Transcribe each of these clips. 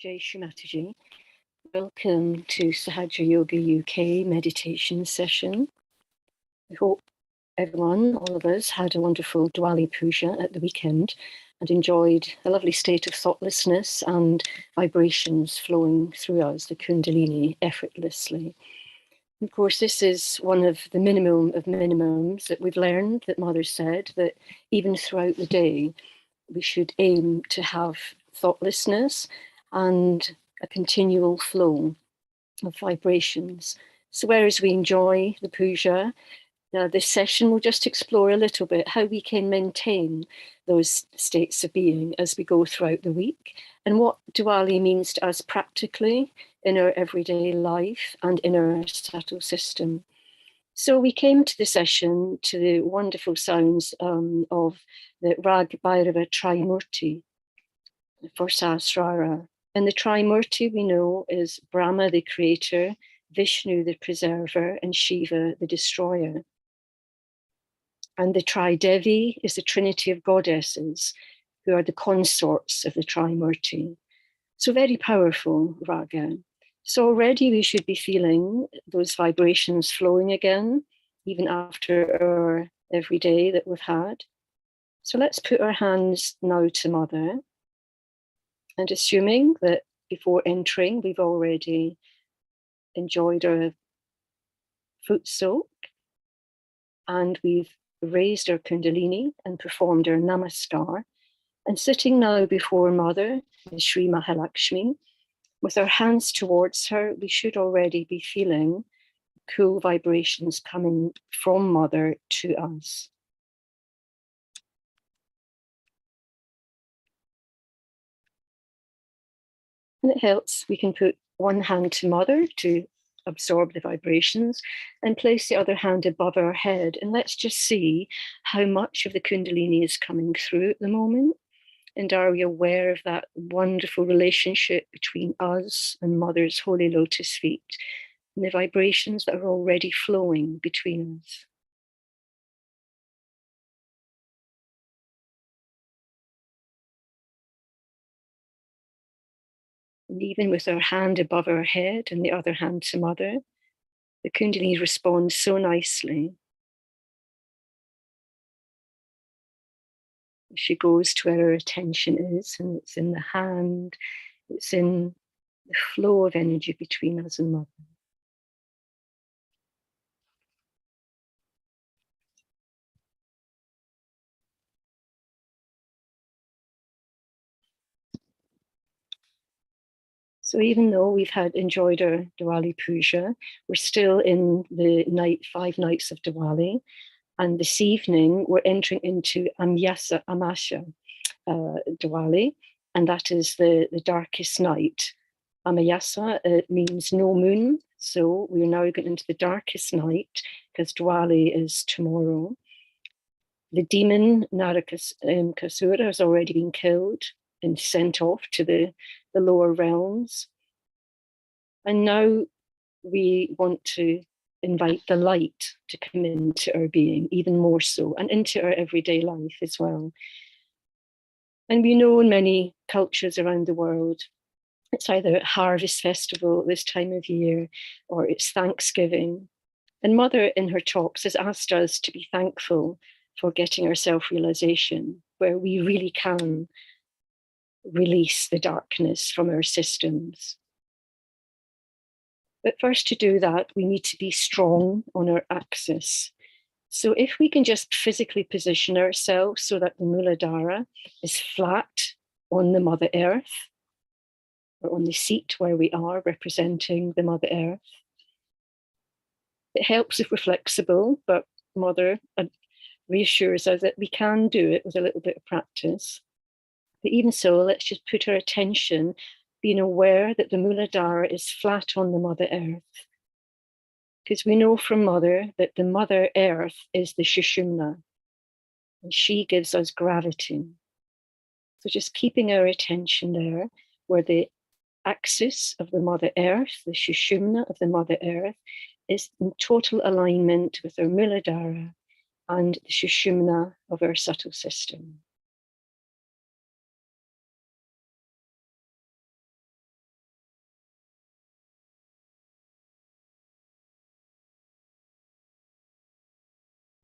Jai Shri Mataji. Welcome to Sahaja Yoga UK meditation session. I hope everyone, all of us, had a wonderful Diwali Puja at the weekend and enjoyed a lovely state of thoughtlessness and vibrations flowing through us, the Kundalini, effortlessly. Of course, this is one of the minimum of minimums that we've learned, that Mother said, that even throughout the day, we should aim to have thoughtlessness and a continual flow of vibrations. So whereas we enjoy the puja, this session will just explore a little bit how we can maintain those states of being as we go throughout the week, and what Diwali means to us practically in our everyday life and in our subtle system. So we came to the session to the wonderful sounds of the Rag Bhairava Trimurti for Sahasrara. And the Trimurti we know is Brahma, the creator, Vishnu, the preserver, and Shiva, the destroyer. And the Tridevi is the trinity of goddesses who are the consorts of the Trimurti. So very powerful raga. So already we should be feeling those vibrations flowing again, even after our everyday that we've had. So let's put our hands now to Mother, and assuming that before entering, we've already enjoyed our foot soak and we've raised our Kundalini and performed our Namaskar. And sitting now before Mother, Sri Mahalakshmi, with our hands towards her, we should already be feeling cool vibrations coming from Mother to us. And it helps, we can put one hand to Mother to absorb the vibrations and place the other hand above our head. And let's just see how much of the Kundalini is coming through at the moment. And are we aware of that wonderful relationship between us and Mother's holy lotus feet and the vibrations that are already flowing between us? And even with our hand above our head and the other hand to Mother, the Kundalini responds so nicely. She goes to where her attention is, and it's in the hand, it's in the flow of energy between us and Mother. So even though we've enjoyed our Diwali Puja, we're still in the 5 nights of Diwali. And this evening, we're entering into Amasya Diwali, and that is the darkest night. Amayasa means no moon. So we're now getting into the darkest night because Diwali is tomorrow. The demon Narakasura has already been killed and sent off to the lower realms. And now we want to invite the light to come into our being even more so, and into our everyday life as well. And we know in many cultures around the world, it's either a harvest festival this time of year or it's Thanksgiving. And Mother in her talks has asked us to be thankful for getting our self-realization, where we really can release the darkness from our systems. But first, to do that, we need to be strong on our axis. So if we can just physically position ourselves so that the Muladhara is flat on the Mother Earth, or on the seat where we are representing the Mother Earth. It helps if we're flexible, but Mother reassures us that we can do it with a little bit of practice. But even so, let's just put our attention being aware that the Muladhara is flat on the Mother Earth. Because we know from Mother that the Mother Earth is the Sushumna, and she gives us gravity. So just keeping our attention there, where the axis of the Mother Earth, the Sushumna of the Mother Earth, is in total alignment with our Muladhara and the Sushumna of our subtle system.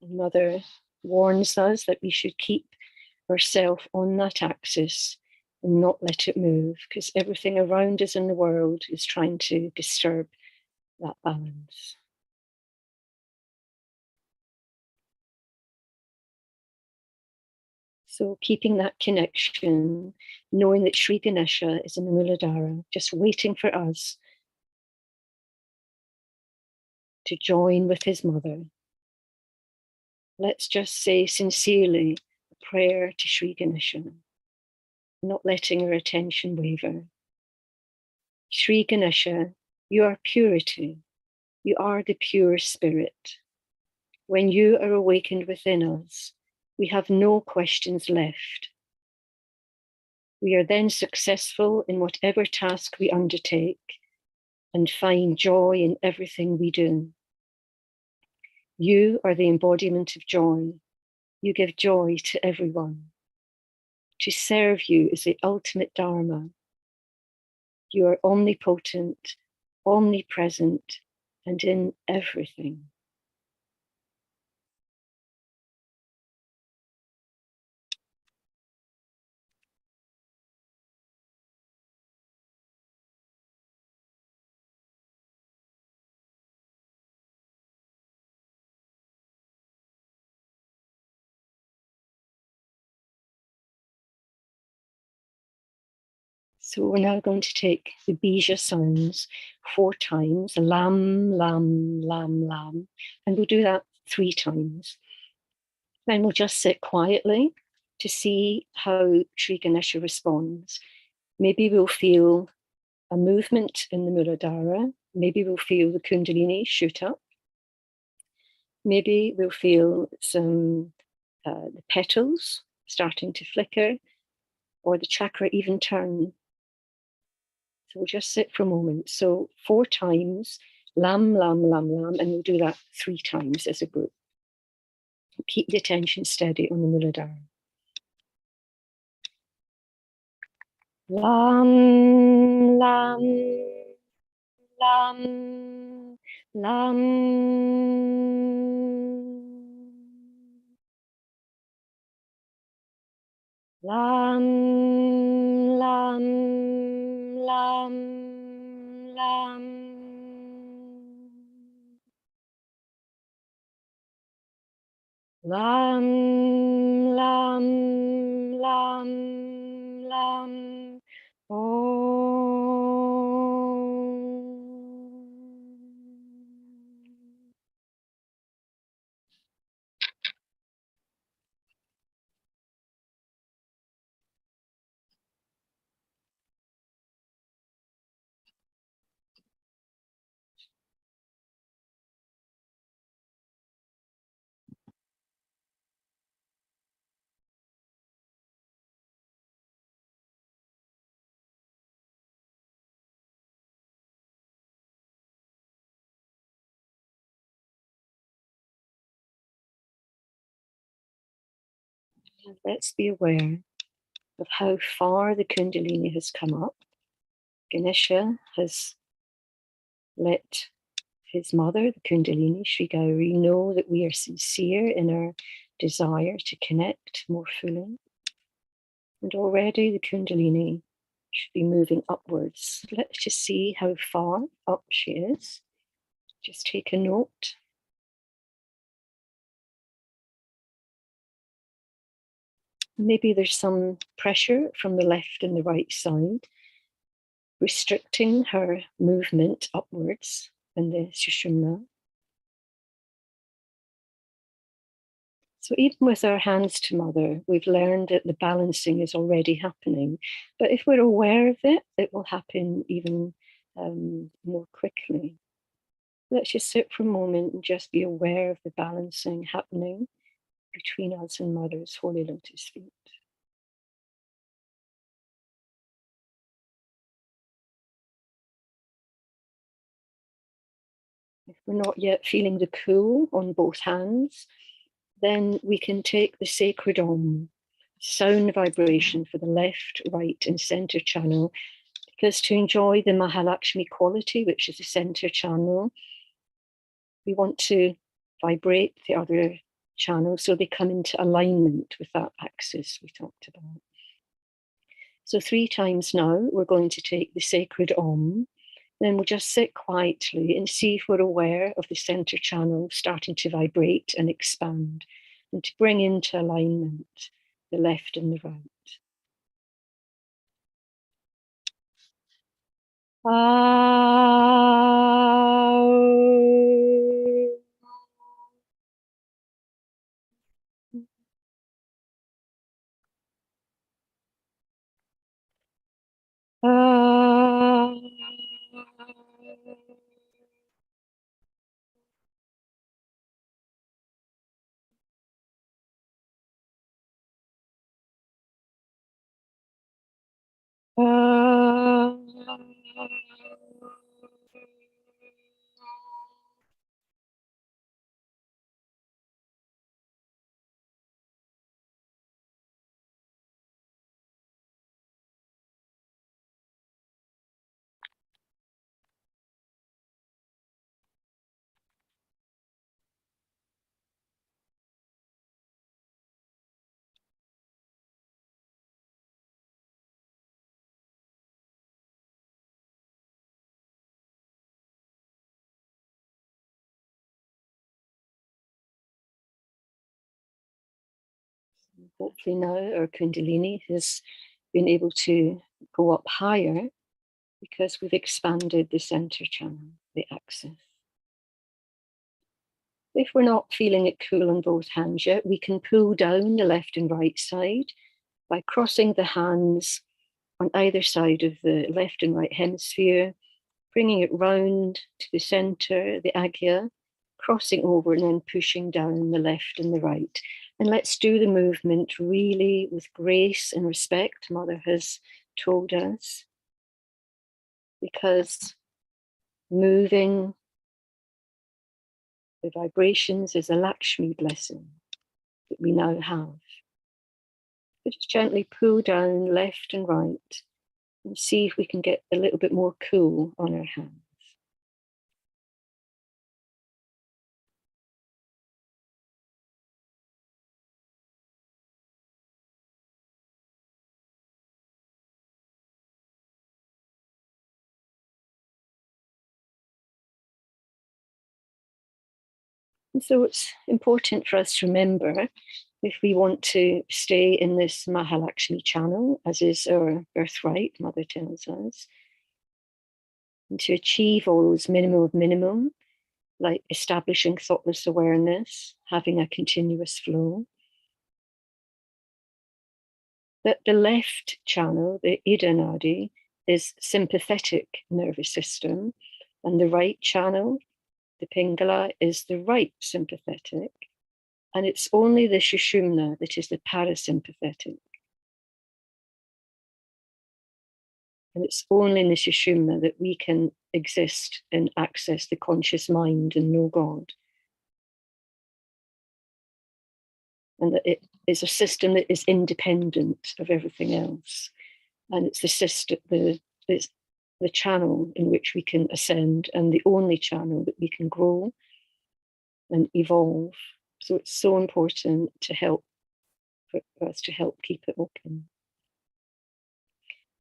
Mother warns us that we should keep ourselves on that axis and not let it move, because everything around us in the world is trying to disturb that balance. So keeping that connection, knowing that Sri Ganesha is in the Muladhara, just waiting for us to join with his mother. Let's just say sincerely a prayer to Sri Ganesha, not letting our attention waver. Sri Ganesha, you are purity. You are the pure spirit. When you are awakened within us, we have no questions left. We are then successful in whatever task we undertake and find joy in everything we do. You are the embodiment of joy. You give joy to everyone. To serve you is the ultimate dharma. You are omnipotent, omnipresent, and in everything. So we're now going to take the Bija sounds 4 times, lam, lam, lam, lam, and we'll do that 3 times. Then we'll just sit quietly to see how Sri Ganesha responds. Maybe we'll feel a movement in the Muladhara. Maybe we'll feel the Kundalini shoot up. Maybe we'll feel some the petals starting to flicker, or the chakra even turn. So we'll just sit for a moment. So 4 times, lam, lam, lam, lam, and we'll do that 3 times as a group. Keep the attention steady on the Muladhara. Lam, lam, lam, lam. Lam, lam, lam, lam. Lam, lam, lam, lam. Let's be aware of how far the Kundalini has come up. Ganesha has let his mother, the Kundalini, Sri Gauri, know that we are sincere in our desire to connect more fully. And already the Kundalini should be moving upwards. Let's just see how far up she is. Just take a note. Maybe there's some pressure from the left and the right side, restricting her movement upwards in the Sushumna. So even with our hands to mother, we've learned that the balancing is already happening. But if we're aware of it, it will happen even more quickly. Let's just sit for a moment and just be aware of the balancing happening between us and Mother's Holy Lotus feet. If we're not yet feeling the cool on both hands, then we can take the sacred Om, sound vibration for the left, right, and center channel, because to enjoy the Mahalakshmi quality, which is the center channel, we want to vibrate the other channel, so they come into alignment with that axis we talked about. So 3 times now, we're going to take the sacred Om, then we'll just sit quietly and see if we're aware of the center channel starting to vibrate and expand, and to bring into alignment the left and the right. Hopefully now our Kundalini has been able to go up higher because we've expanded the center channel, the axis. If we're not feeling it cool on both hands yet, we can pull down the left and right side by crossing the hands on either side of the left and right hemisphere, bringing it round to the center, the agya, crossing over and then pushing down the left and the right. And let's do the movement really with grace and respect, Mother has told us, because moving the vibrations is a Lakshmi blessing that we now have. So just gently pull down left and right and see if we can get a little bit more cool on our hands. And so it's important for us to remember, if we want to stay in this Mahalakshmi channel, as is our birthright, Mother tells us, and to achieve all those minimum of minimum, like establishing thoughtless awareness, having a continuous flow, that the left channel, the Ida Nadi, is sympathetic nervous system, and the right channel, the Pingala, is the right sympathetic, and it's only the Sushumna that is the parasympathetic. And it's only in the Sushumna that we can exist and access the conscious mind and know God. And that it is a system that is independent of everything else. And it's the system, it's the channel in which we can ascend, and the only channel that we can grow and evolve. So it's so important to help, for us to help keep it open.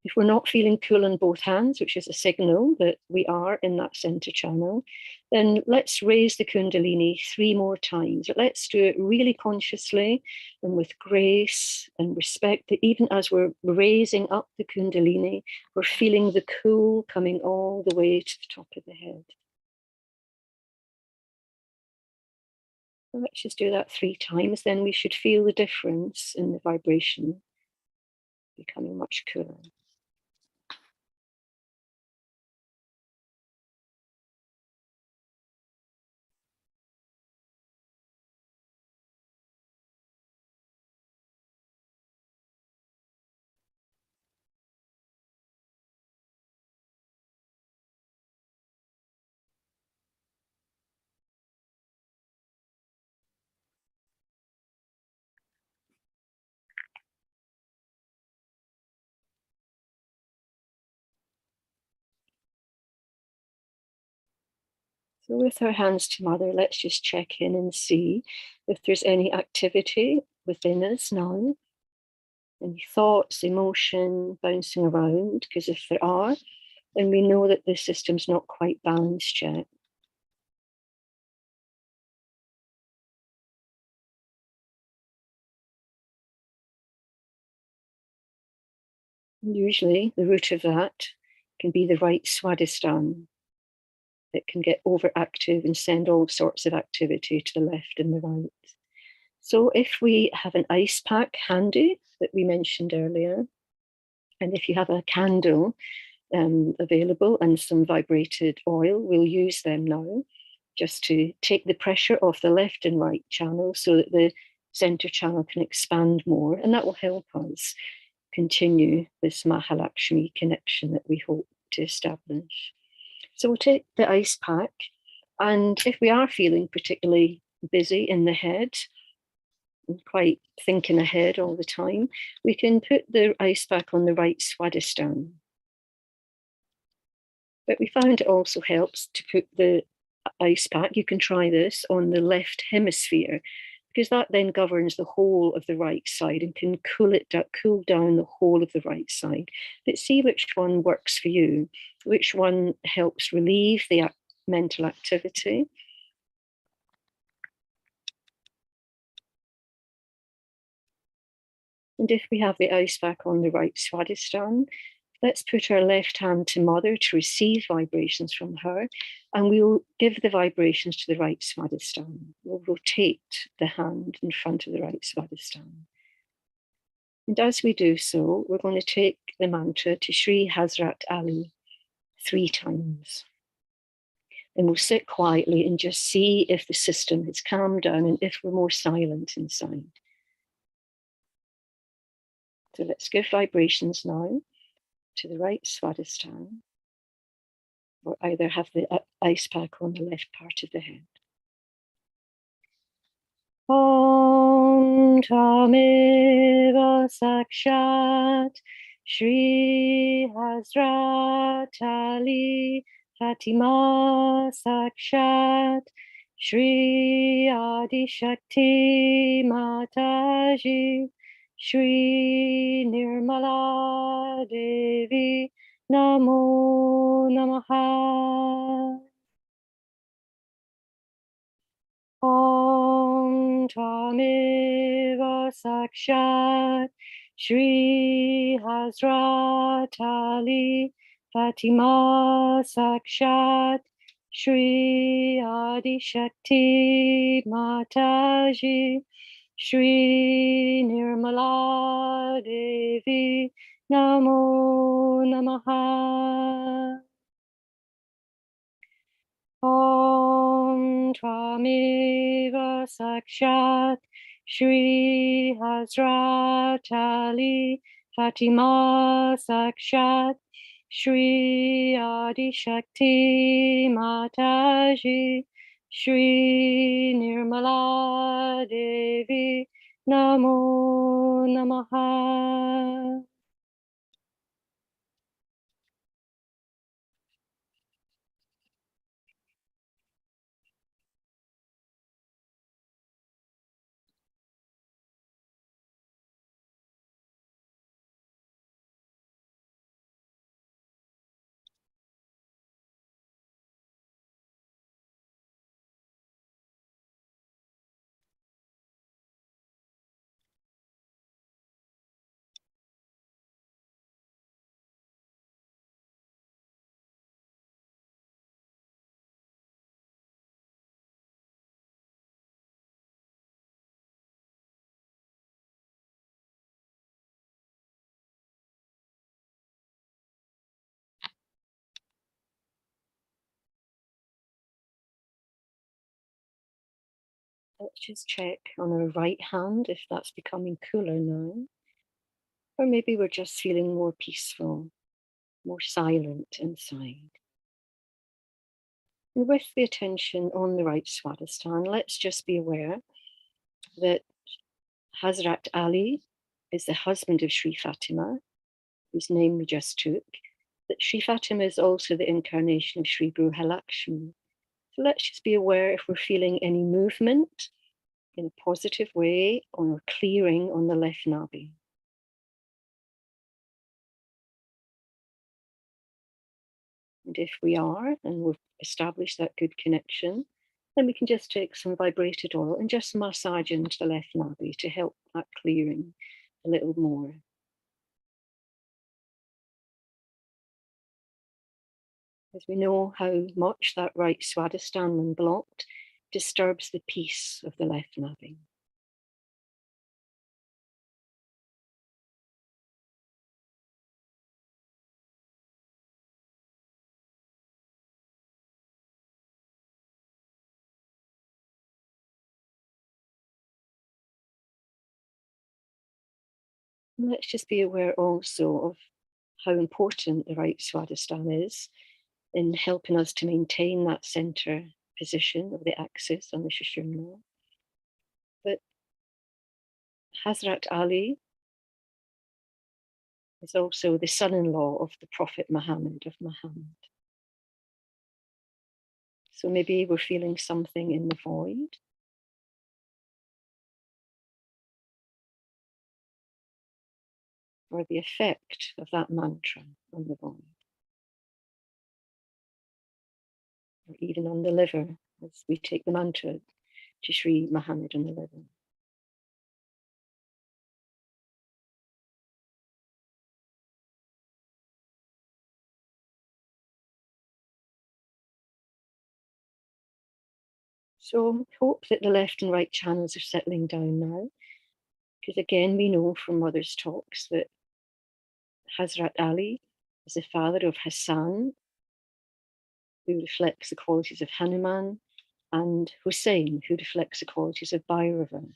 If we're not feeling cool on both hands, which is a signal that we are in that center channel, then let's raise the Kundalini 3 more times. Let's do it really consciously and with grace and respect, that even as we're raising up the Kundalini, we're feeling the cool coming all the way to the top of the head. So let's just do that 3 times, then we should feel the difference in the vibration becoming much cooler. So with our hands to Mother, let's just check in and see if there's any activity within us now. Any thoughts, emotion bouncing around, because if there are, then we know that the system's not quite balanced yet. And usually the root of that can be the right Swadhisthana. It can get overactive and send all sorts of activity to the left and the right. So if we have an ice pack handy that we mentioned earlier, and if you have a candle available and some vibrated oil, we'll use them now just to take the pressure off the left and right channel so that the center channel can expand more, and that will help us continue this Mahalakshmi connection that we hope to establish. So we'll take the ice pack, and if we are feeling particularly busy in the head, and quite thinking ahead all the time, we can put the ice pack on the right Swadhisthana. But we found it also helps to put the ice pack, you can try this, on the left hemisphere, because that then governs the whole of the right side and can cool down the whole of the right side. But see which one works for you, which one helps relieve the mental activity. And if we have the ice pack on the right Swadhisthana, let's put our left hand to Mother to receive vibrations from her, and we'll give the vibrations to the right Swadhisthana. We'll rotate the hand in front of the right Swadhisthana. And as we do so, we're going to take the mantra to Shri Hazrat Ali 3 times. And we'll sit quietly and just see if the system has calmed down and if we're more silent inside. So let's give vibrations now to the right Swadhisthana, or either have the ice pack on the left part of the head. Om Tameva Sakshat Shri Hazrat Ali Fatima Sakshat Shri Adi Shakti Mataji Shri Nirmala Devi Namo Namaha. Om Tameva Sakshat Shri Hazrat Ali Fatima Sakshat Shri Adi Shakti Mataji Shri Nirmala Devi Namo Namaha. Om Tvameva Sakshat Shri Hazrat Ali Fatima Sakshat Shri Adi Shakti Mataji Shri Nirmala Devi Namo Namaha. Let's just check on our right hand if that's becoming cooler now. Or maybe we're just feeling more peaceful, more silent inside. And with the attention on the right Swadhisthana, let's just be aware that Hazrat Ali is the husband of Shri Fatima, whose name we just took. That Shri Fatima is also the incarnation of Shri Bruhalakshmi. So let's just be aware if we're feeling any movement in a positive way or clearing on the left navi. And if we are, and we've established that good connection, then we can just take some vibrated oil and just massage into the left navi to help that clearing a little more. As we know how much that right Swadhisthana, when blocked, disturbs the peace of the left navi. And let's just be aware also of how important the right Swadhisthana is in helping us to maintain that center position of the axis on the Sushumna. But Hazrat Ali is also the son-in-law of the Prophet Muhammad, of Muhammad. So maybe we're feeling something in the void. Or the effect of that mantra on the void. Or even on the liver, as we take the mantra to Sri Muhammad on the liver. So hope that the left and right channels are settling down now. Because again, we know from Mother's talks that Hazrat Ali is the father of Hassan, who reflects the qualities of Hanuman, and Hussein, who reflects the qualities of Bhairava.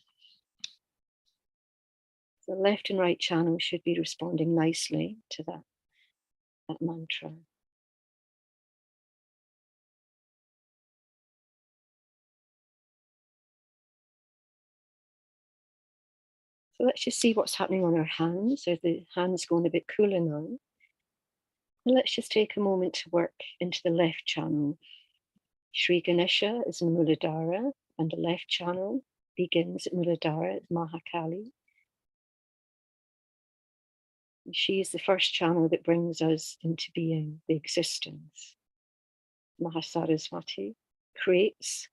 The left and right channel should be responding nicely to that mantra. So let's just see what's happening on our hands. Are the hands going a bit cooler now? And let's just take a moment to work into the left channel. Sri Ganesha is in Muladhara, and the left channel begins at Muladhara, at Mahakali. And she is the first channel that brings us into being, the existence. Mahasaraswati creates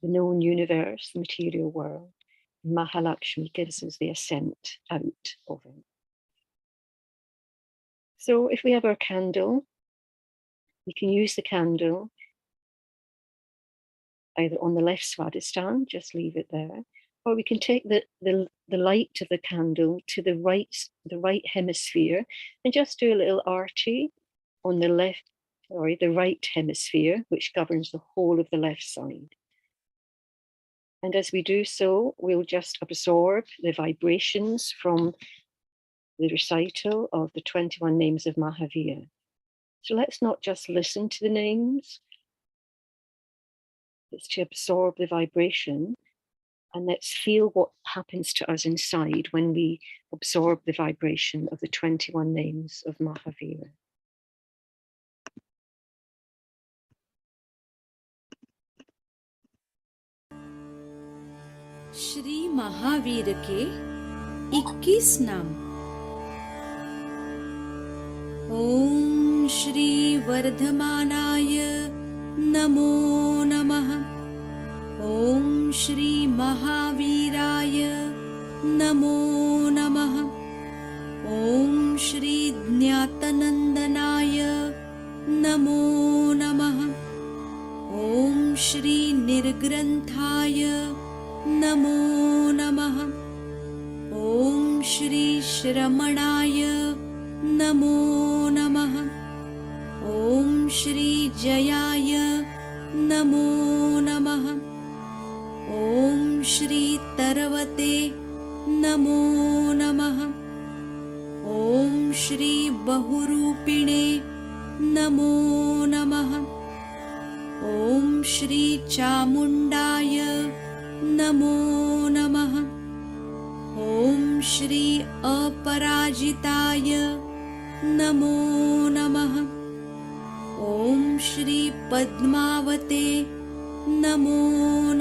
the known universe, the material world. Mahalakshmi gives us the ascent out of it. So if we have our candle, we can use the candle either on the left Swadhisthana, just leave it there, or we can take the light of the candle to the right hemisphere and just do a little arti on the right hemisphere, which governs the whole of the left side. And as we do so, we'll just absorb the vibrations from the recital of the 21 names of Mahavira. So let's not just listen to the names, it's to absorb the vibration, and let's feel what happens to us inside when we absorb the vibration of the 21 names of Mahavira. Shri Mahavir के 21 नाम। ओम श्री वर्धमानाय नमो नमः। ओम श्री महावीराय नमो नमः। ओम श्री ज्ञातनंदनाय नमो नमः। ओम श्री निर्ग्रंथाय नमो नमः। ओम श्री श्रमणाय नमो नमः। ओम श्री जयाय नमो नमः। ओम श्री तरवते नमो नमः। ओम श्री बहुरूपिणे नमो नमः। ओम श्री चामुंडाय नमो नमः। ओम श्री अपराजिताय नमो नमः। ॐ श्री पद्मावते नमो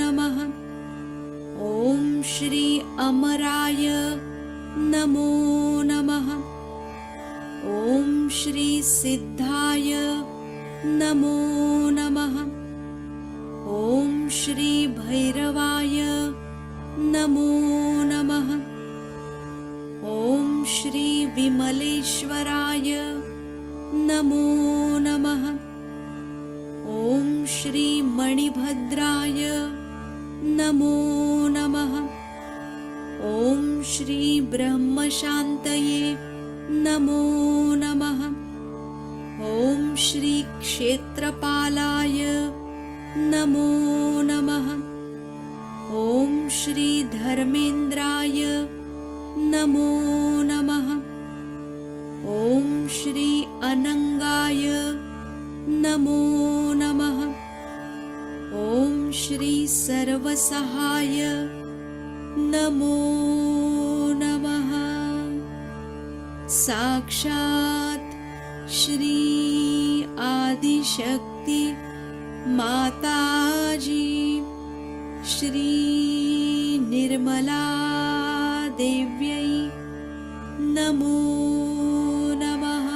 नमः। ॐ श्री अमराय नमो नमः। ॐ श्री सिद्धाय नमो नमः। ॐ श्री भैरवाय नमो नमः। ॐ श्री विमलेश्वराय नमो नमः। ॐ श्री मणिभद्राय नमो नमः। ॐ श्री ब्रह्मशान्तये नमो नमः। ॐ श्री क्षेत्रपालाय नमो नमः। ॐ श्री धर्मेन्द्राय नमो नमः। ॐ श्री अनङ्गाय नमो नमः। ॐ श्री सर्वसहाय नमो नमः। साक्षात् श्री आदिशक्ति माताजी श्री निर्मला देव्यै नमो नमः।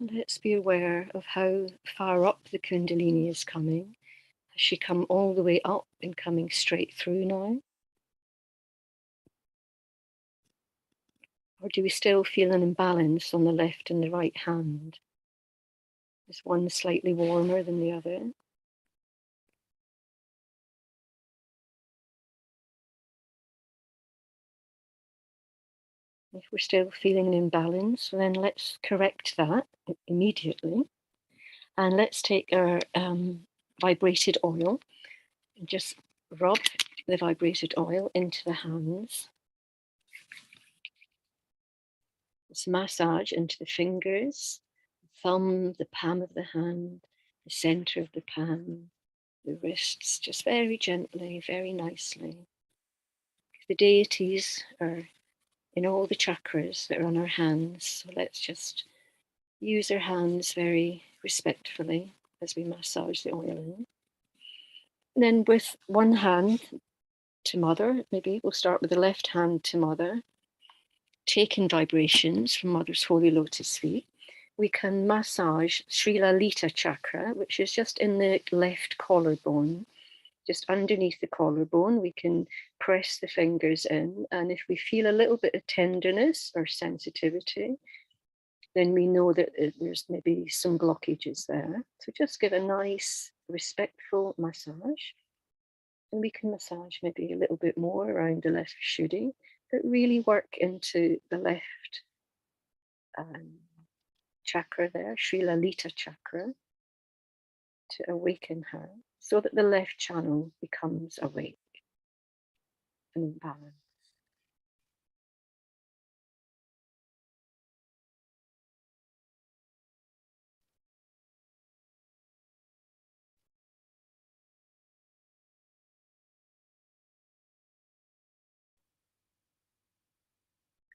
So let's be aware of how far up the Kundalini is coming. Has she come all the way up and coming straight through now? Or do we still feel an imbalance on the left and the right hand? Is one slightly warmer than the other? If we're still feeling an imbalance, then let's correct that immediately. And let's take our vibrated oil and just rub the vibrated oil into the hands. Let's massage into the fingers, thumb, the palm of the hand, the center of the palm, the wrists, just very gently, very nicely. The deities are in all the chakras that are on our hands, so let's just use our hands very respectfully as we massage the oil in. And then with one hand to Mother, maybe we'll start with the left hand to Mother, taking vibrations from Mother's holy lotus feet. We can massage Sri Lalita chakra, which is just in the left collarbone, just underneath the collarbone. We can press the fingers in, and if we feel a little bit of tenderness or sensitivity, then we know that there's maybe some blockages there. So just give a nice, respectful massage. And we can massage maybe a little bit more around the left shuddhi, but really work into the left chakra there, Sri Lalita chakra, to awaken her so that the left channel becomes awake and in balance.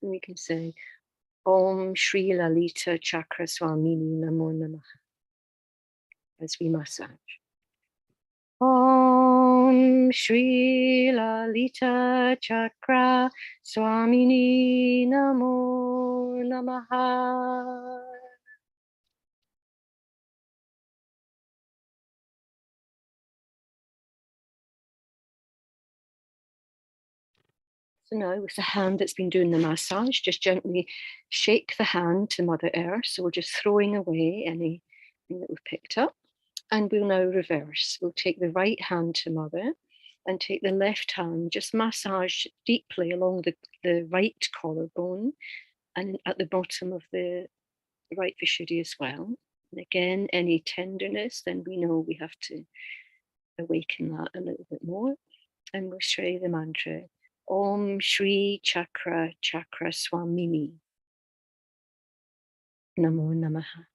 And we can say, Om Shri Lalita Chakra Swamini Namo Namaha as we massage. Om Shri Lalita Chakra Swamini Namo Namaha. So now with the hand that's been doing the massage, just gently shake the hand to Mother Earth. So we're just throwing away anything that we've picked up. And we'll now reverse. We'll take the right hand to Mother and take the left hand, just massage deeply along the right collarbone and at the bottom of the right Vishuddhi as well. And again, any tenderness, then we know we have to awaken that a little bit more. And we'll say the mantra, Om Shri Chakra Chakra Swamini Namo Namaha.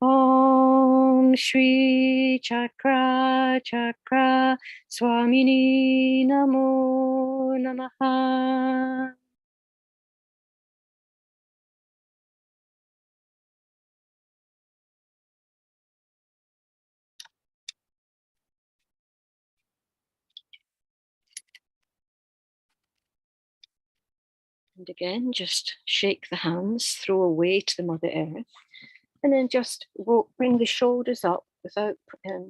Om Shri Chakra Chakra Swamini Namo Namaha. And again, just shake the hands, throw away to the Mother Earth, and then just bring the shoulders up without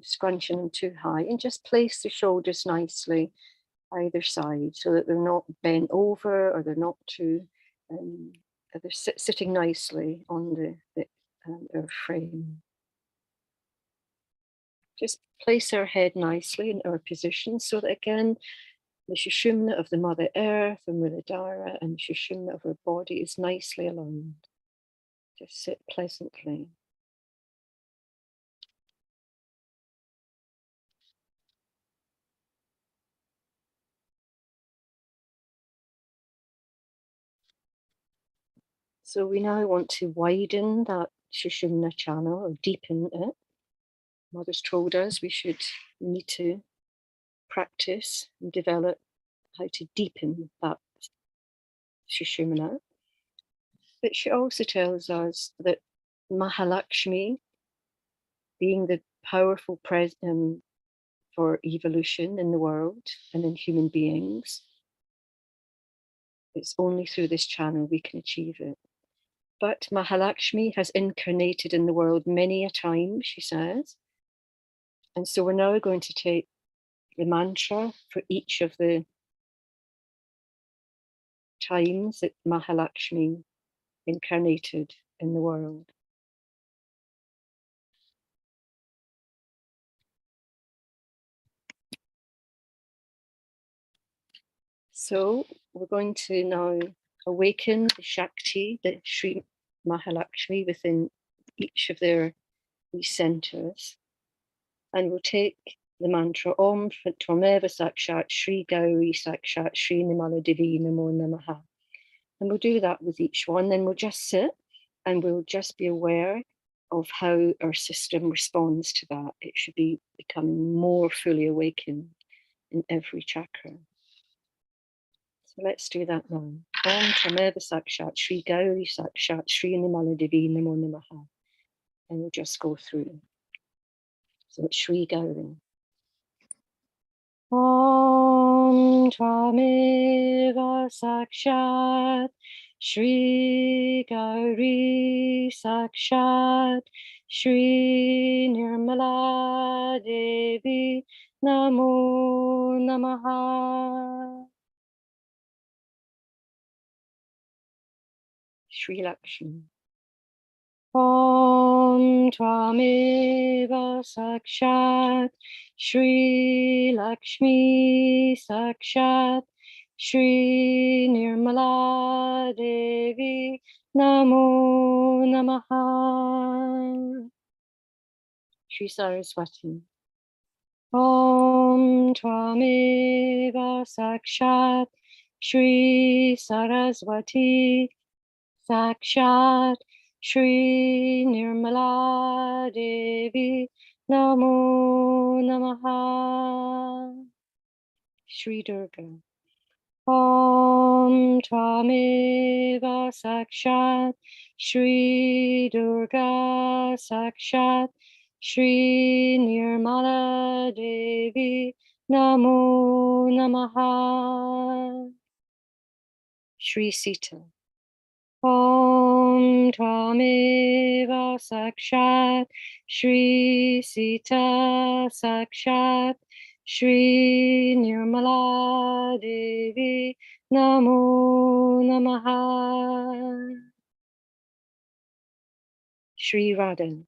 scrunching them too high, and just place the shoulders nicely either side so that they're not bent over or they're not too, they're sitting nicely on the our frame. Just place our head nicely in our position so that again, the Sushumna of the Mother Earth and Muladhara and the Sushumna of our body is nicely aligned. Just sit pleasantly. So we now want to widen that Sushumna channel or deepen it. Mother's told us we need to practice and develop how to deepen that Sushumna. But she also tells us that Mahalakshmi, being the powerful presence for evolution in the world and in human beings, it's only through this channel we can achieve it. But Mahalakshmi has incarnated in the world many a time, she says. And so we're now going to take the mantra for each of the times that Mahalakshmi incarnated in the world. So we're going to now awaken the Shakti, the Sri Mahalakshmi within each of their centers. And we'll take the mantra Om Tvameva Sakshat Shri Gauri Sakshat Shri Nimala Devi Namo Namaha. And we'll do that with each one. Then we'll just sit and we'll just be aware of how our system responds to that. It should be becoming more fully awakened in every chakra. So let's do that now. Om Tvameva Sakshat Shri Gauri Sakshat Shri Nimala Devi Namo Namaha. And we'll just go through. So it's Shri Gauri. Om Tvameva Sakshat Shri Gauri Sakshat Shri Nirmala Devi Namo Namaha. Shri Lakshmi. Om Tvameva Sakshat Shri Lakshmi Sakshat Shri Nirmala Devi Namo Namaha. Shri Saraswati. Om Tvameva Sakshat Shri Saraswati Sakshat Shri Nirmala Devi Namo Namaha. Shri Durga. Om Tvameva Sakshat Shri Durga Sakshat Shri Nirmala Devi Namo Namaha. Shri Sita. Om Tvameva Sakshat Shri Sita Sakshat Shri Nirmala Devi Namo Namaha. Shri Radha.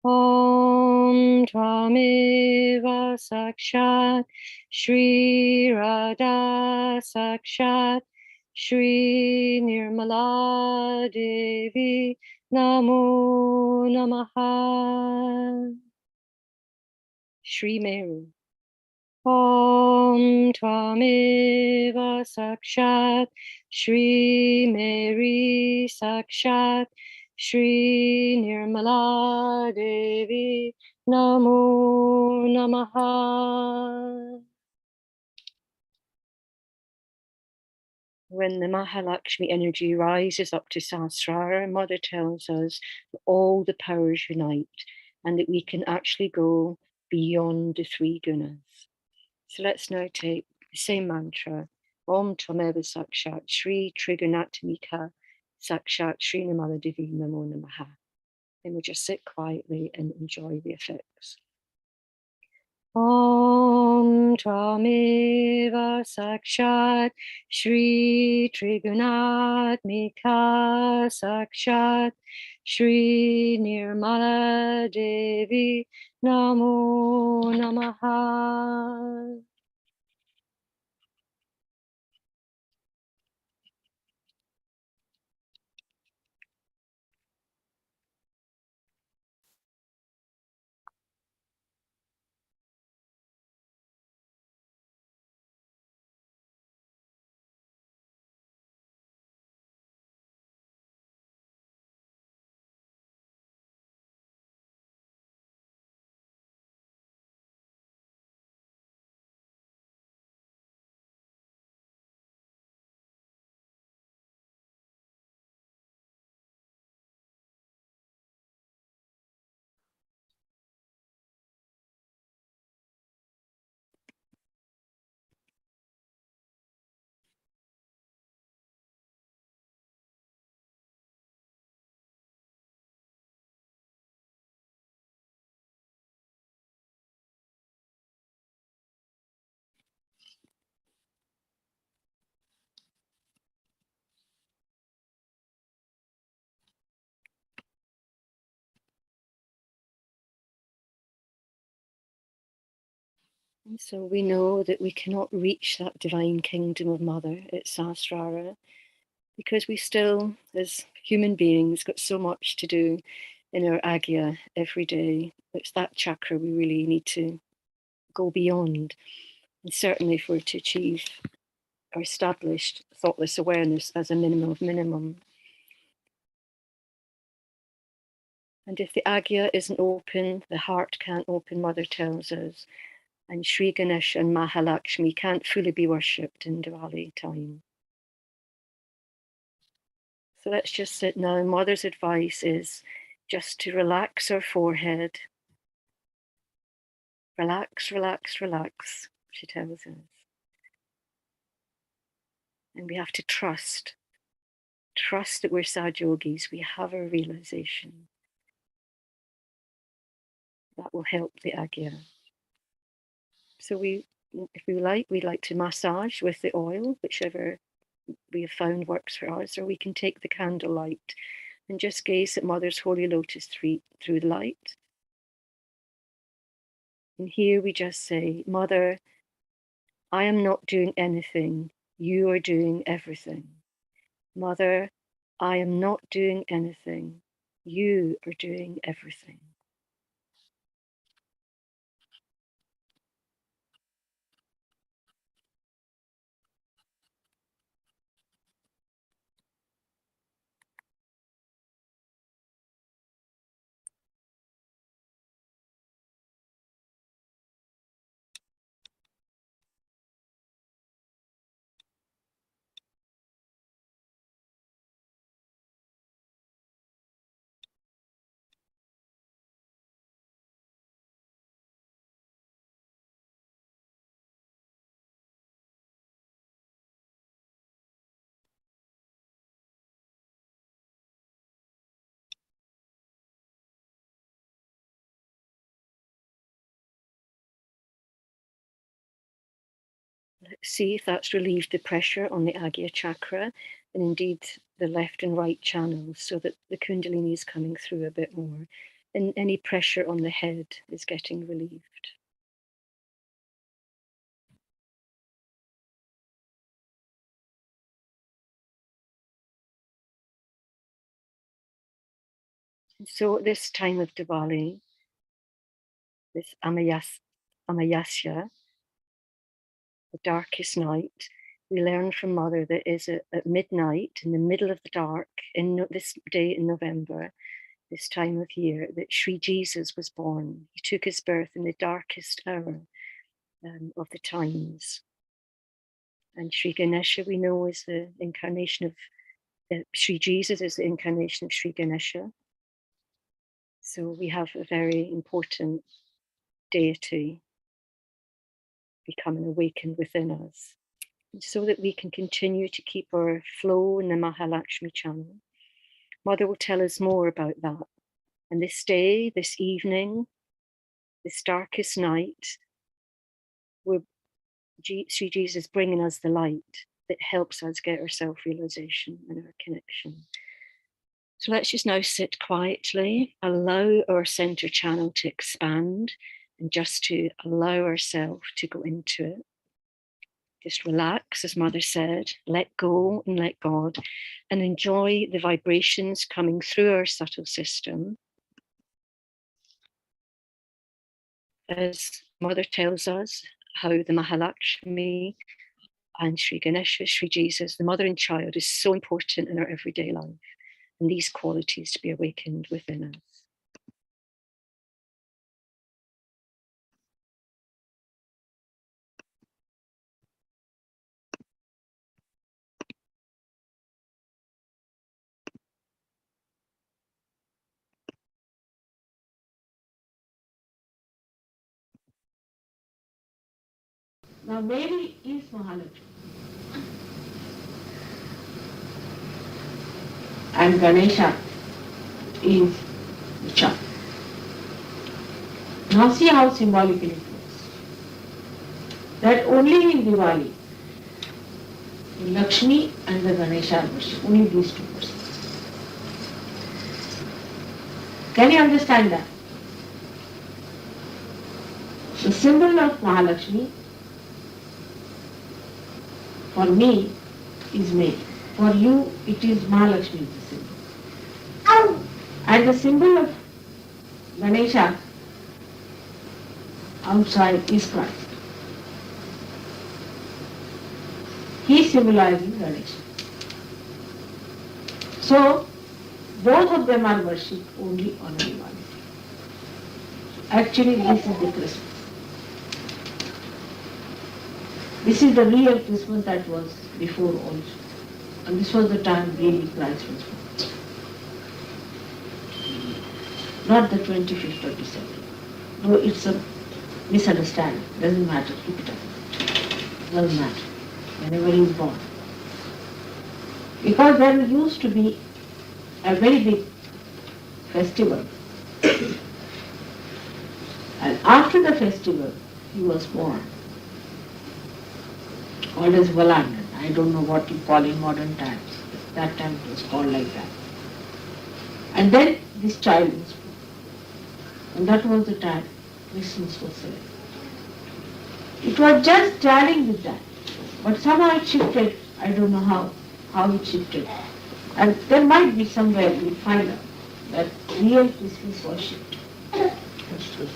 Om Tvameva Sakshat Shri Radha Sakshat Shri Nirmala Devi Namo Namaha. Shri Meru. Om Tvameva Sakshat Shri Meri Sakshat Shri Nirmala Devi Namo Namaha. When the Mahalakshmi energy rises up to Sahasrara, Mother tells us that all the powers unite and that we can actually go beyond the three gunas. So let's now take the same mantra. Om Tvameva Sakshat Shri Trigunatmika Sakshat Shri Nirmala Devi Namo Namaha. And we'll just sit quietly and enjoy the effects. Om Tvameva Sakshat Shri Trigunatmika Sakshat Shri Nirmala Devi Namo Namaha. And so we know that we cannot reach that divine kingdom of Mother at Sahasrara because we still, as human beings, got so much to do in our Agya every day. It's that chakra we really need to go beyond. And certainly if we're to achieve or established thoughtless awareness as a minimum of minimum. And if the Agya isn't open, the heart can't open, Mother tells us. And Sri Ganesh and Mahalakshmi can't fully be worshipped in Diwali time. So let's just sit now. Mother's advice is just to relax our forehead. Relax, relax, relax, she tells us. And we have to trust that we're sad yogis. We have a realization. That will help the Agya. So if we like, we'd like to massage with the oil, whichever we have found works for us, or we can take the candlelight and just gaze at Mother's holy lotus feet through the light. And here we just say, Mother, I am not doing anything. You are doing everything. Mother, I am not doing anything. You are doing everything. see if that's relieved the pressure on the Agya chakra and indeed the left and right channels, so that the Kundalini is coming through a bit more and any pressure on the head is getting relieved. And so at this time of Diwali, this Amayasya, the darkest night, we learn from Mother that is at midnight, in the middle of the dark, this day in November, this time of year, that Sri Jesus was born. He took his birth in the darkest hour of the times. And Sri Ganesha, we know, is the incarnation of Sri Jesus, is the incarnation of Sri Ganesha. So we have a very important deity becoming awakened within us, so that we can continue to keep our flow in the Mahalakshmi channel. Mother will tell us more about that. And this day, this evening, this darkest night, Sri Jesus bringing us the light that helps us get our self-realization and our connection. So let's just now sit quietly, allow our center channel to expand, and just to allow ourselves to go into it. Just relax, as Mother said, let go and let God, and enjoy the vibrations coming through our subtle system. As Mother tells us how the Mahalakshmi and Sri Ganesha, Sri Jesus, the mother and child, is so important in our everyday life, and these qualities to be awakened within us. Now Mary is Mahalakshmi. And Ganesha is the child. Now see how symbolically it works. That only in Diwali, the Lakshmi and the Ganesha are worshipped, only these two persons. Can you understand that? The symbol of Mahalakshmi for me is Mary. For you, it is Mahalakshmi, the symbol. And the symbol of Ganesha outside is Christ. He symbolizes Ganesha. So, both of them are worshipped only on a Diwali. Actually, this is the Christmas. This is the real Christmas that was before also. And this was the time really Christ was born. Not the 25th of December. No, it's a misunderstanding. Doesn't matter. Keep it up. Doesn't matter. Whenever he is born. Because there used to be a very big festival. And after the festival, he was born. Called as Valangan. I don't know what you call in modern times. That time it was called like that. And then this child was born. And that was the time Christmas was celebrated. It was just tallying with that. But somehow it shifted. I don't know how it shifted. And there might be somewhere we'll find out that real Christmas was shifted.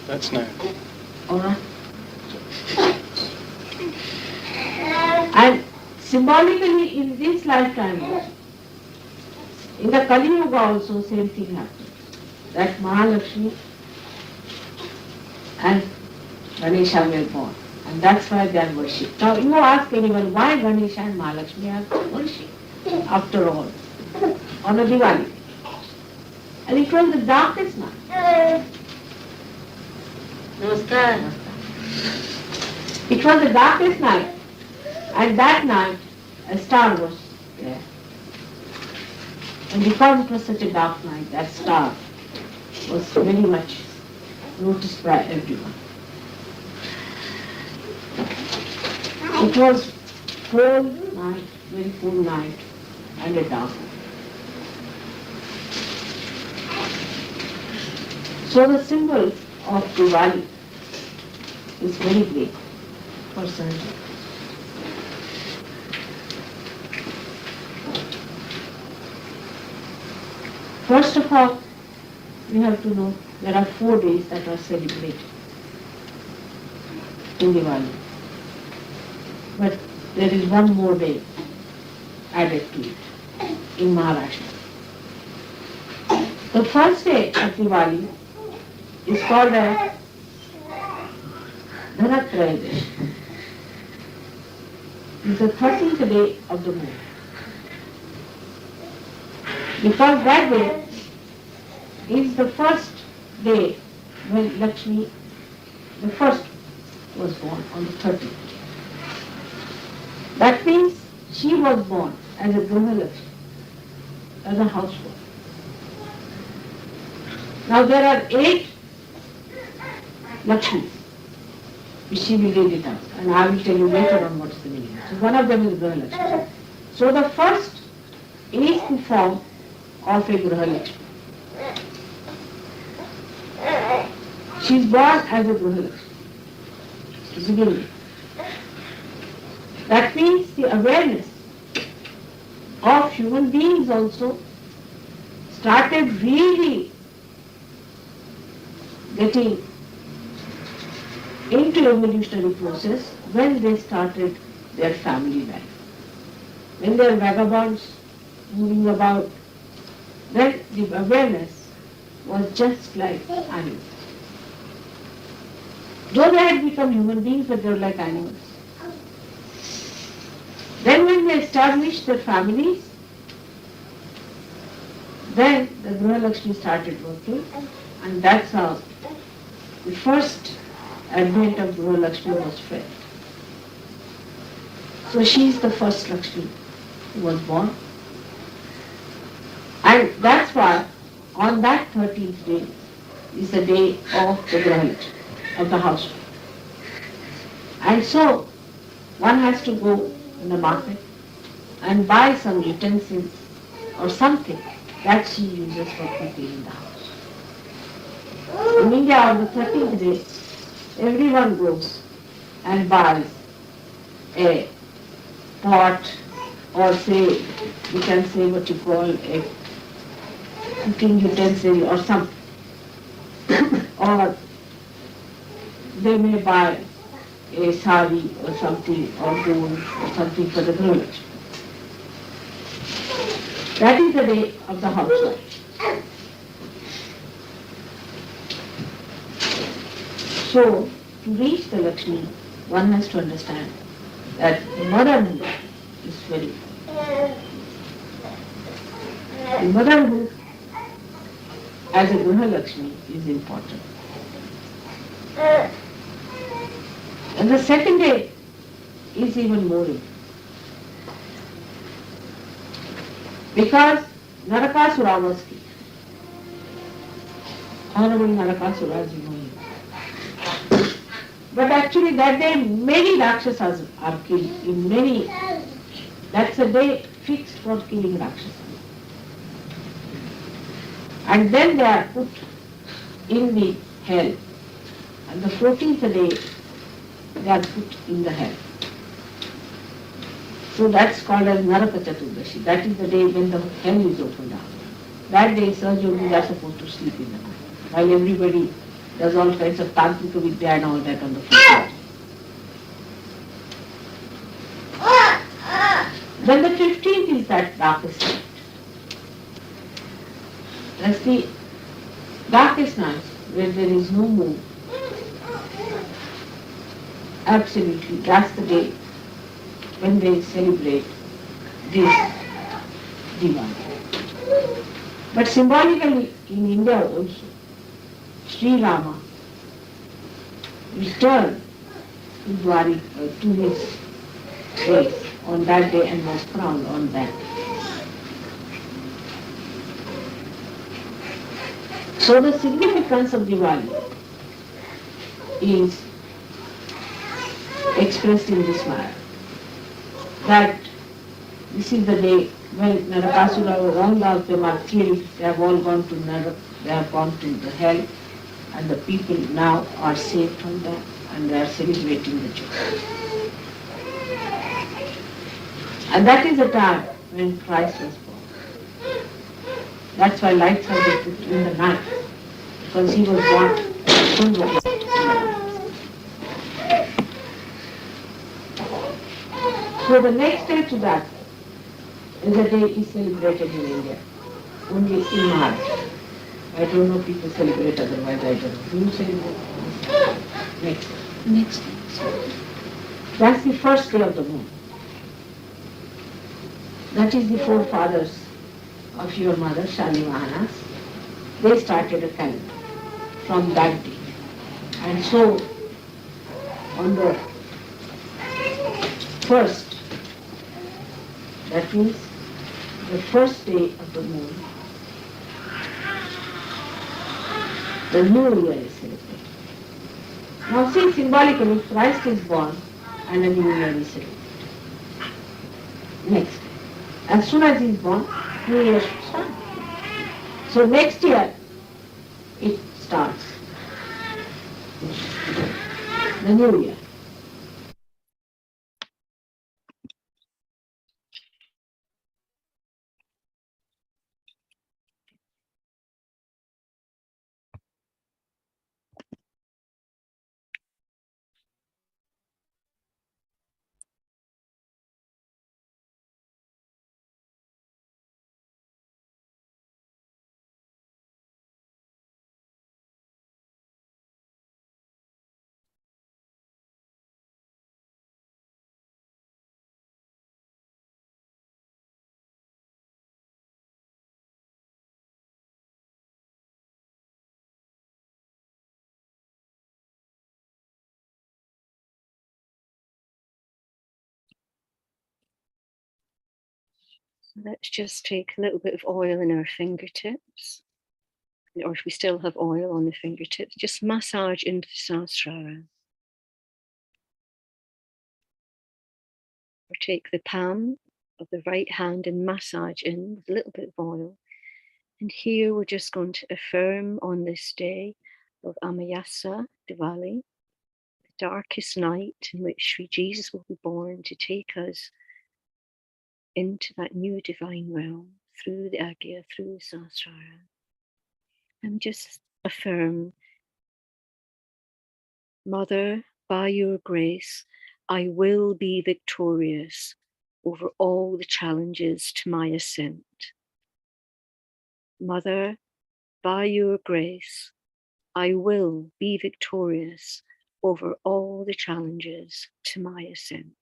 That's nice. All right? And symbolically in this lifetime, in the Kali Yuga also same thing happened. That Mahalakshmi and Ganesha were born. And that's why they are worshipped. Now you ask anyone why Ganesha and Mahalakshmi are worshipped after all on a Diwali. And it was the darkest night. Namaskar. It was the darkest night. And that night a star was there. And because it was such a dark night, that star was very much noticed by everyone. It was cold night, very cold night, and a dark night. So the symbol of Diwali is very great for Sanjay. First of all, we have to know there are 4 days that are celebrated in Diwali. But there is one more day added to it in Maharashtra. The first day of Diwali is called as Dhanatrayadashi. It's the 13th day of the moon. Because that day is the first day when Lakshmi, the first, was born on the 13th. That means she was born as a Grihalakshmi, as a housewife. Now there are 8 Lakshmis, which she will read it out, and I will tell you later on what's the meaning. So one of them is Grihalakshmi. So the first is the form of a Grihalakshmi. She is born as a Grihalakshmi to begin with. That means the awareness of human beings also started really getting into evolutionary process when they started their family life. When they are vagabonds moving about, then the awareness was just like animals. Though they had become human beings, but they were like animals. Then when they established their families, then the Grihalakshmi started working, and that's how the first advent of Grihalakshmi was felt. So she is the first Lakshmi who was born. And that's why on that 13th day is the day of the Grihalakshmi, of the housewife. And so one has to go in the market and buy some utensils or something that she uses for cooking in the house. In India on the 13th day, everyone goes and buys a pot, or say, you can say what you call a cooking utensil or something. Or they may buy a sari or something, or gold or something for the Grihalakshmi. That is the day of the housewife. So, to reach the Lakshmi, one has to understand that motherhood is very important. The motherhood as a Grihalakshmi is important. And the second day is even more important. Because Narakasura was killed. Honorable Narakasura, as you know him. But actually that day many Rakshasas are killed in many. That's a day fixed for killing Rakshasas. And then they are put in the hell. And the 14th day they are put in the hell. So that's called as Naraka Chaturdashi. That is the day when the hell is opened up. That day Sahaja Yogis are supposed to sleep in the night, while everybody does all kinds of Tantrika Vidya and all that on the floor. Then the 15th is that darkest night. That's the darkest night where there is no moon. Absolutely, that's the day when they celebrate this Diwali. But symbolically in India also, Sri Rama returned to Dwarika, to his place on that day and was crowned on that day. So the significance of Diwali is expressed in this manner. that this is the day when Narakasura, all of them are killed, they have all gone to Narak, they have gone to the hell, and the people now are saved from that, and they are celebrating the joy. And that is the time when Christ was born. That's why lights are put in the night, because he was born full of light in the night. So the next day to that is a day is celebrated in India, only in Maharashtra. I don't know people celebrate otherwise, I don't know. Do you celebrate? Next day. Next day. That's the first day of the moon. That is the forefathers of your mother, Shalivahanas. They started a calendar from that day. And so, on the first, that means the first day of the moon, the new year is celebrated. Now see, symbolically, Christ is born and a new year is celebrated. Next, as soon as he is born, new year should start. So next year, it starts. The new year. Let's just take a little bit of oil in our fingertips, or if we still have oil on the fingertips, just massage into the Sahasrara. Or take the palm of the right hand and massage in with a little bit of oil. And here we're just going to affirm on this day of Amayasa, Diwali, the darkest night in which Sri Jesus will be born to take us into that new divine realm through the Agya, through the Sahasrara. And just affirm, Mother, by your grace, I will be victorious over all the challenges to my ascent. Mother, by your grace, I will be victorious over all the challenges to my ascent.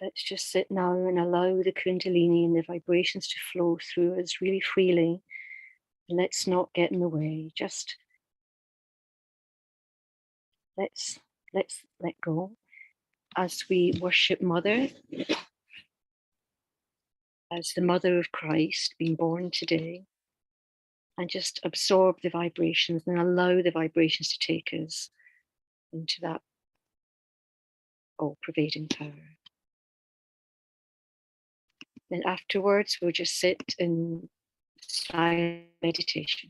Let's just sit now and allow the Kundalini and the vibrations to flow through us really freely. Let's not get in the way. Just let's let go as we worship Mother, as the Mother of Christ being born today, and just absorb the vibrations and allow the vibrations to take us into that all-pervading power. Then afterwards, we'll just sit in silent meditation.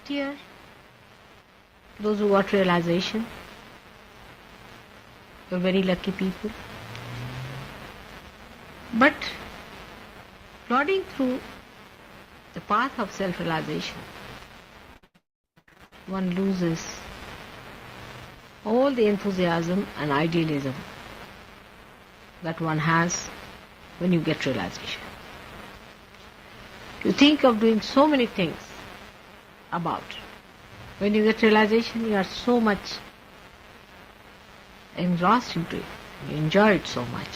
last year, those who got realization were very lucky people. But plodding through the path of self-realization, one loses all the enthusiasm and idealism that one has when you get realization. You think of doing so many things about it. When you get realization, you are so much engrossed into it. You enjoy it so much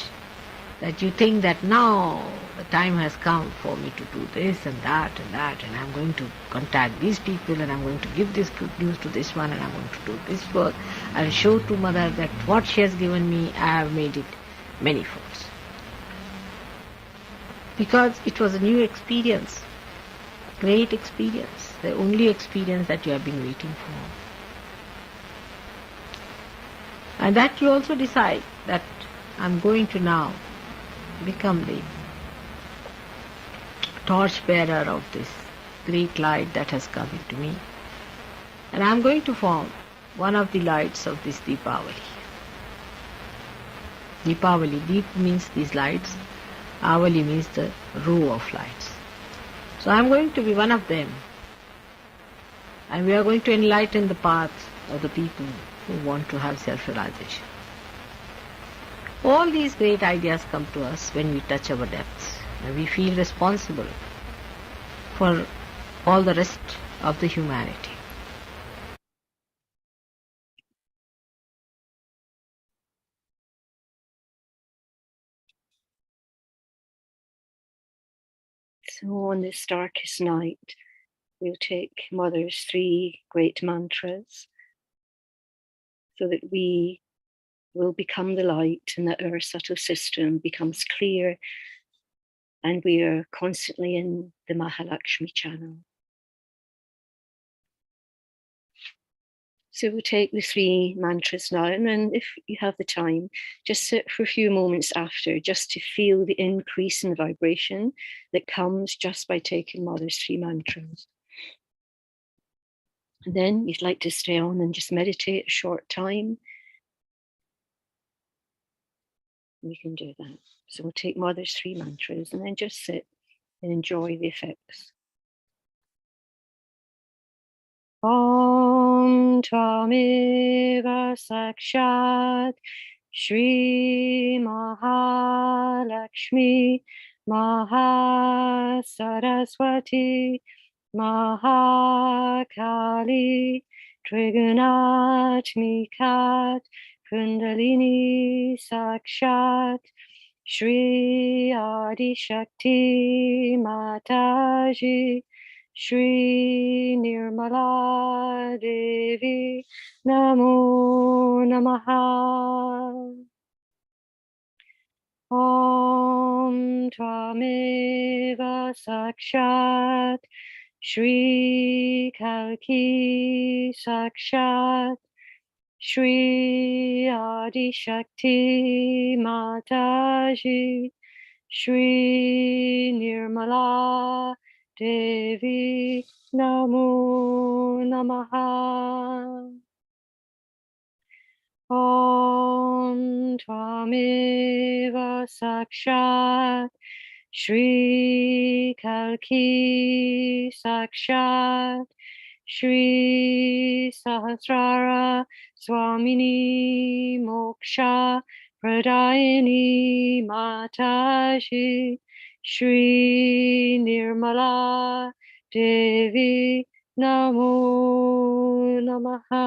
that you think that now the time has come for me to do this and that and that, and I'm going to contact these people and I'm going to give this good news to this one and I'm going to do this work and show to mother that what she has given me, I have made it many folds. Because it was a new experience, great experience, the only experience that you have been waiting for. And that you also decide that I'm going to now become the torch bearer of this great light that has come into me. And I'm going to form one of the lights of this Deepavali. Deepavali, Deep means these lights, Avali means the row of lights. So I'm going to be one of them. And we are going to enlighten the path of the people who want to have self-realization. All these great ideas come to us when we touch our depths, and we feel responsible for all the rest of the humanity. So on this darkest night, we'll take Mother's 3 great mantras so that we will become the light and that our subtle system becomes clear and we are constantly in the Mahalakshmi channel. So we'll take the 3 mantras now, and then if you have the time, just sit for a few moments after just to feel the increase in vibration that comes just by taking Mother's 3 mantras. And then you'd like to stay on and just meditate a short time, we can do that. So we'll take Mother's 3 mantras and then just sit and enjoy the effects. Om Tvameva Sakshat Shri Mahalakshmi Mahasaraswati Mahakali Trigunatmikat Kundalini Sakshat Shri Adi Shakti Mataji Shri Nirmala Devi Namo Namaha. Om Tvameva Sakshat Shri Kalki Sakshat Shri Adi Shakti Mataji Shri Nirmala Devi Namo Namaha. Om Tvameva Sakshat Shri Kalki Sakshat Shri Sahasrara Swamini Moksha Pradayani Mataji Shri Nirmala Devi Namo Namaha.